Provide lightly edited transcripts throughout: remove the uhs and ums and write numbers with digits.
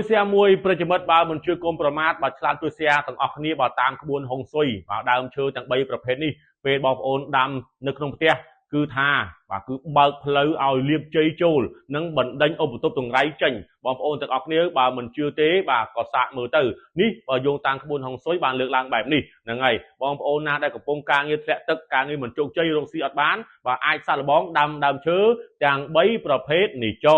xe muiประจำบัดบามันชื่อกรมประมาทบัดฉลาดตัวเสียต่างออกนี้บาตามขบวนหงซุยบาดาวชื่อต่างใบประเภทนี้เป็นบอลโอนดำนึกลงเตี้ยคือทาบาคือเบิกเพลเอาเลียบใจโจลนั่งบันดังอบตุบตรงไรจังบอลโอนต่างออกนี้บามันชื่อเต้บาก็สะมือตือนี่บาโยงตามขบวนหงซุยบาเลือกลางแบบนี้นั่งไงบอลโอนนาได้กับปงกลางเงี้ยแทะตึกกลางเงี้ยเหมือนโจใจลงซีอัดบ้านบาไอซาลบองดำชื่อต่างใบประเภทนี่โจ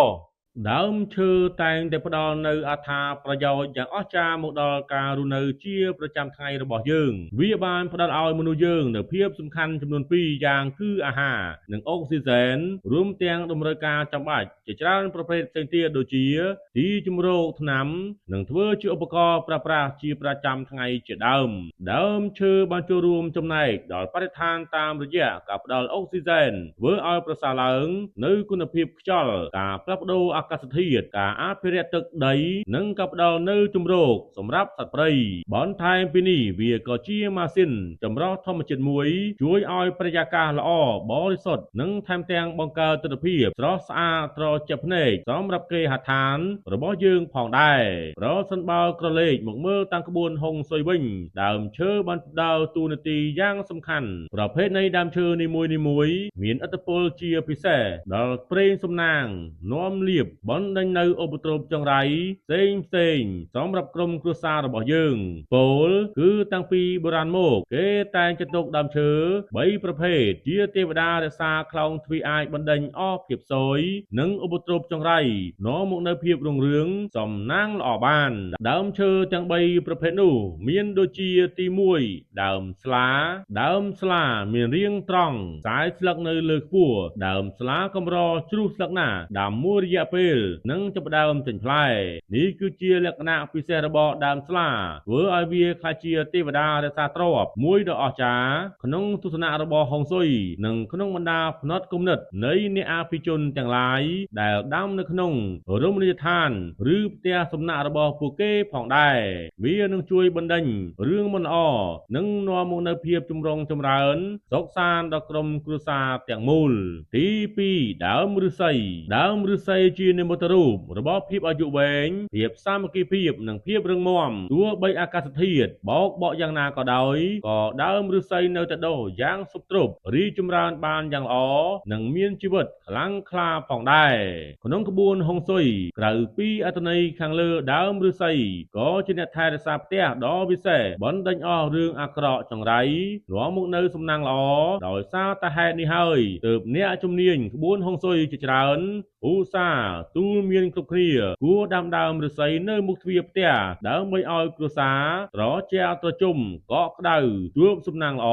ដើមឈើតែងតែផ្ដល់នូវអត្ថប្រយោជន៍យ៉ាងអស្ចារ្យមកដល់ការរស់នៅជាប្រចាំថ្ងៃរបស់យើងវាបានផ្ដល់ឲ្យមនុស្សយើងនូវភាពសំខាន់ចំនួន2យ៉ាងគឺអាហារនិងអុកស៊ីហ្សែនរួមទាំងតម្រូវការចាំបាច់ជាច្រើនប្រភេទផ្សេងទៀតដូចជាទីជម្រកថ្នាំនិងធ្វើជាឧបករណ៍ប្រើប្រាស់ជាប្រចាំថ្ងៃជាដើមឈើបានចូលរួមចំណែកដល់បរិស្ថានតាមរយៈការផ្ដល់អុកស៊ីហ្សែនធ្វើឲ្យប្រសើរឡើងនៅគុណភាពខ្យល់ការផ្លាស់ប្ដូរអាកាសធាតុការអភិរក្សទឹកដីនិងការផ្ដល់នូវជម្រកសម្រាប់សត្វព្រៃបន្ថែមពីនេះវាក៏ជាម៉ាស៊ីនចម្រោះធម្មជាតិមួយជួយឲ្យបរិយាកាសល្អបរិសុទ្ធនិងថែមទាំងបង្កើតទិដ្ឋភាពស្រស់ស្អាតត្រជាក់ភ្នែកសម្រាប់គេហដ្ឋានរបស់យើងផងដែរប្រសិនបើក្រឡេកមកមើលតាមក្បួនហុងស៊ុយវិញដើមឈើបានដើរតួនាទីយ៉ាងសំខាន់ប្រភេទនៃដើមឈើនីមួយៗមានឥទ្ធិពលជាពិសេសដល់ព្រេងសំណាងនាំលៀបបណ្ដេញនៅឧបទ្រពចង្រៃផ្សេងសម្រាប់ក្រុមគ្រួសាររបស់យើងពោលគឺតាំងពីបុរាណមកគេតែងចាត់ទុកដើមឈើ3ប្រភេទជាទេវតារក្សាខ្លោងទ្វីអាចបណ្ដេញអស់ភាពសោយនិងឧបទ្រពចង្រៃនាំមកនៅភាពរុងរឿងសំណាងល្អបានដើមឈើទាំង3ប្រភេទនោះមានដូចជាទី1ដើមស្លាមានរាងត្រង់ខ្សែស្លឹកនៅលើខ្ពស់ដើមស្លាកម្រជ្រុះស្លឹកណាដើមមួយរយៈពេលនិងចាប់ផ្ដើមចេញផ្លែនេះគឺជាលក្ខណៈពិសេសរបស់ដើមស្លាធ្វើឲ្យវាក្លាយជាទេវតារក្សាទ្រព្យមួយដ៏អស្ចារ្យក្នុងទស្សនៈរបស់ហុងស៊ុយនិងក្នុងបណ្ដាផ្នត់គំនិតនៃអ្នកអភិជនទាំងឡាយដែលដាំនៅក្នុងរមណីយដ្ឋានឬផ្ទះសំណាក់របស់ពួកគេផងដែរវានឹងជួយបណ្ដេញរឿងមិនល្អនិងនាំមកនូវភាពចម្រុងចម្រើនសុខសាន្តដល់ក្រុមគ្រួសារទាំងមូលទី2ដើមឫស្សីជានិមិត្តរូបរបស់ភាពអាយុវែងភាពសាមគ្គីភាពនិងភាពរឹងមាំទោះបីអាកាសធាតុបោកបក់យ៉ាងណាក៏ដោយក៏ដើមឫស្សីនៅតែដុះយ៉ាងសុខទ្រព្យរីកចម្រើនបានយ៉ាងល្អនិងមានជីវិតខ្លាំងក្លាផងដែរក្នុងក្បួនហុងស៊ុយក្រៅពីអត្ថន័យខាងលើដើមឫស្សីក៏ជាអ្នកថែរក្សាផ្ទះដ៏វិសេសបណ្ដេញអស់រឿងអាក្រក់ចង្រៃនាំមកនៅសំណាងល្អដោយសារតែហេតុនេះហើយទើបអ្នកជំនាញក្បួនហុងស៊ុយជាច្រើនឧស្សាហ៍ទូលមានគ្រប់គ្នាគួរដាំដើមឫស្សីនៅមុខទ្វារផ្ទះដើម្បីឲ្យគ្រួសារត្រជាក់ត្រជុំកក់ក្ដៅជួបសំណាងល្អ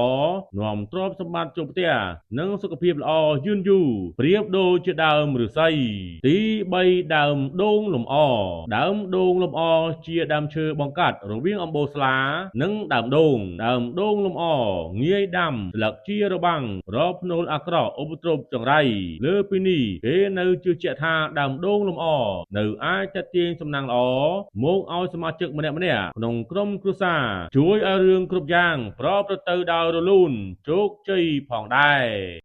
នាំទ្រព្យសម្បត្តិចូលផ្ទះនិងសុខភាពល្អយឺនយូរប្រៀបដូចជាដើមឫស្សីទី3ដើមដូងលំអជាដើមឈើបង្កាត់រវាងអំបូរស្លានិងដើមដូងលំអងាយដាំស្លឹកជារបាំងរកភ្នូលអាក្រក់ឧបទ្រពចង្រៃលើពីនេះគេនៅជឿជាក់ថាដើមដូងលំអនៅអាចទាក់ទាញសំណាងល្អមកឲ្យសមាជិកម្នាក់ក្នុងក្រុមគ្រួសារជួយឲ្យរឿងគ្រប់យ៉ាងប្រព្រឹត្តទៅដោយរលូនជោគជ័យផងដែរ